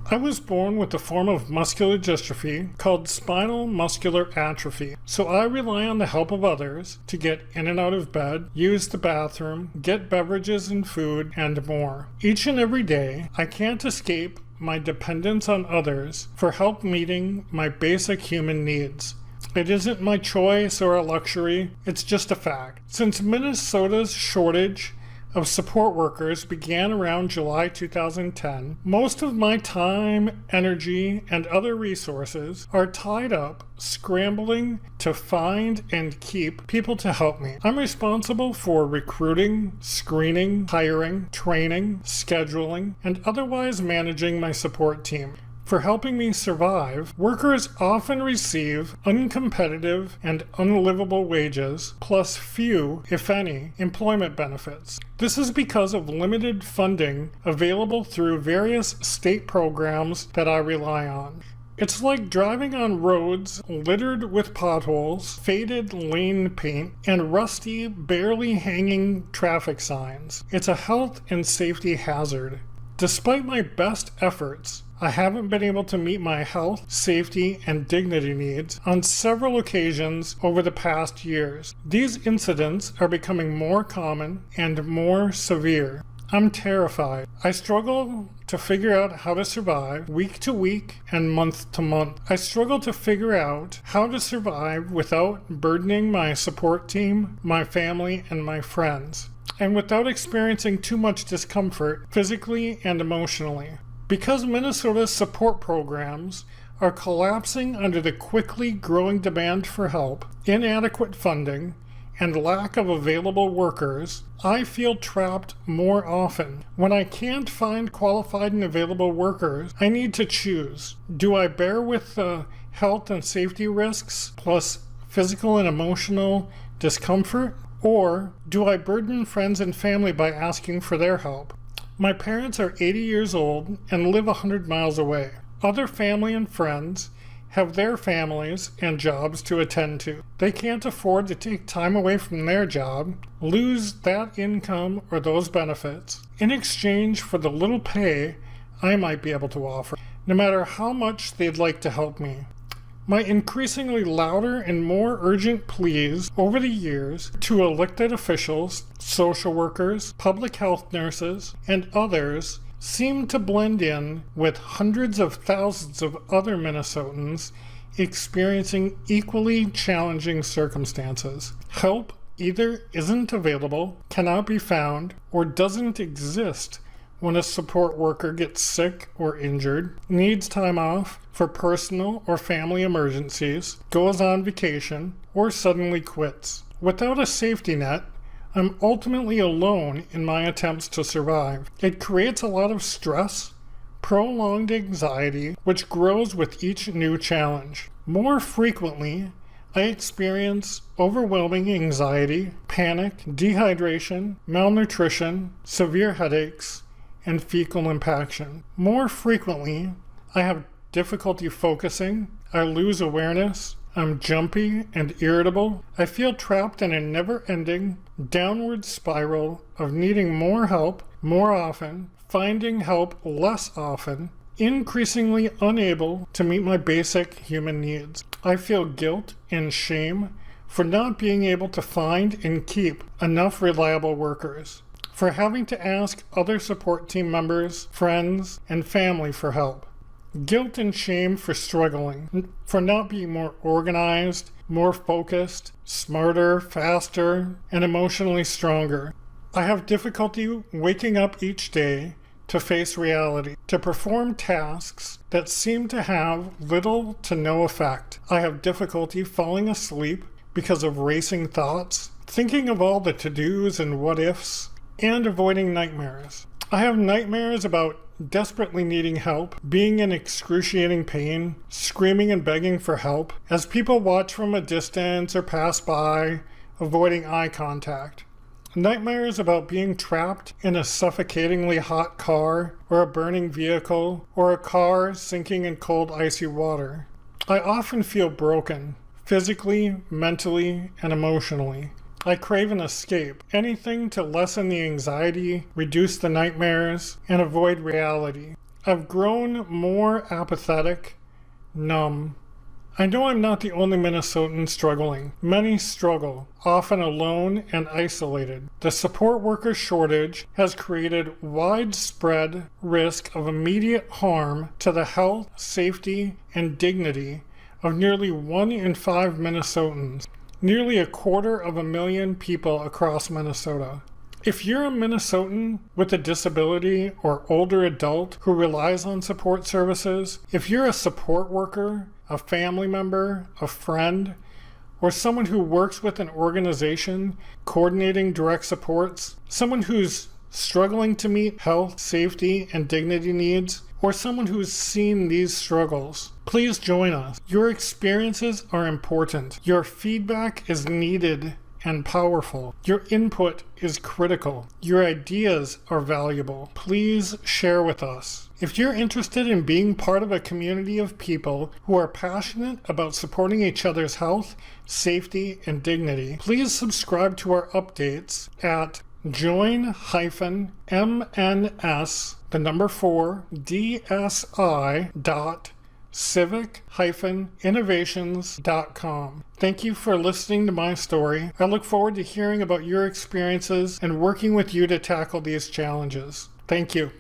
I was born with a form of muscular dystrophy called spinal muscular atrophy, so I rely on the help of others to get in and out of bed, use the bathroom, get beverages and food, and more. Each and every day, I can't escape my dependence on others for help meeting my basic human needs. It isn't my choice or a luxury, it's just a fact. Since Minnesota's shortage of support workers began around July 2010, most of my time, energy, and other resources are tied up scrambling to find and keep people to help me. I'm responsible for recruiting, screening, hiring, training, scheduling, and otherwise managing my support team. For helping me survive, workers often receive uncompetitive and unlivable wages, plus few, if any, employment benefits. This is because of limited funding available through various state programs that I rely on. It's like driving on roads littered with potholes, faded lane paint, and rusty, barely hanging traffic signs. It's a health and safety hazard. Despite my best efforts, I haven't been able to meet my health, safety, and dignity needs on several occasions over the past years. These incidents are becoming more common and more severe. I'm terrified. I struggle to figure out how to survive week to week and month to month. I struggle to figure out how to survive without burdening my support team, my family, and my friends, and without experiencing too much discomfort physically and emotionally. Because Minnesota's support programs are collapsing under the quickly growing demand for help, inadequate funding, and lack of available workers, I feel trapped more often. When I can't find qualified and available workers, I need to choose. Do I bear with the health and safety risks, plus physical and emotional discomfort? Or do I burden friends and family by asking for their help? My parents are 80 years old and live 100 miles away. Other family and friends have their families and jobs to attend to. They can't afford to take time away from their job, lose that income or those benefits, in exchange for the little pay I might be able to offer, no matter how much they'd like to help me. My increasingly louder and more urgent pleas over the years to elected officials, social workers, public health nurses, and others seem to blend in with hundreds of thousands of other Minnesotans experiencing equally challenging circumstances. Help either isn't available, cannot be found, or doesn't exist when a support worker gets sick or injured, needs time off for personal or family emergencies, goes on vacation, or suddenly quits. Without a safety net, I'm ultimately alone in my attempts to survive. It creates a lot of stress, prolonged anxiety, which grows with each new challenge. More frequently, I experience overwhelming anxiety, panic, dehydration, malnutrition, severe headaches, and fecal impaction. More frequently, I have difficulty focusing, I lose awareness, I'm jumpy and irritable. I feel trapped in a never-ending downward spiral of needing more help more often, finding help less often, increasingly unable to meet my basic human needs. I feel guilt and shame for not being able to find and keep enough reliable workers, for having to ask other support team members, friends, and family for help. Guilt and shame for struggling, for not being more organized, more focused, smarter, faster, and emotionally stronger. I have difficulty waking up each day to face reality, to perform tasks that seem to have little to no effect. I have difficulty falling asleep because of racing thoughts, thinking of all the to-dos and what-ifs, and avoiding nightmares. I have nightmares about desperately needing help, being in excruciating pain, screaming and begging for help, as people watch from a distance or pass by, avoiding eye contact. Nightmares about being trapped in a suffocatingly hot car, or a burning vehicle, or a car sinking in cold, icy water. I often feel broken, physically, mentally, and emotionally. I crave an escape, anything to lessen the anxiety, reduce the nightmares, and avoid reality. I've grown more apathetic, numb. I know I'm not the only Minnesotan struggling. Many struggle, often alone and isolated. The support worker shortage has created widespread risk of immediate harm to the health, safety, and dignity of nearly 1 in 5 Minnesotans, nearly 250,000 people across Minnesota. If you're a Minnesotan with a disability or older adult who relies on support services, if you're a support worker, a family member, a friend, or someone who works with an organization coordinating direct supports, someone who's struggling to meet health, safety, and dignity needs, or someone who's seen these struggles, please join us. Your experiences are important. Your feedback is needed and powerful. Your input is critical. Your ideas are valuable. Please share with us. If you're interested in being part of a community of people who are passionate about supporting each other's health, safety, and dignity, please subscribe to our updates at join-ms.civic-innovations.com. Thank you for listening to my story. I look forward to hearing about your experiences and working with you to tackle these challenges. Thank you.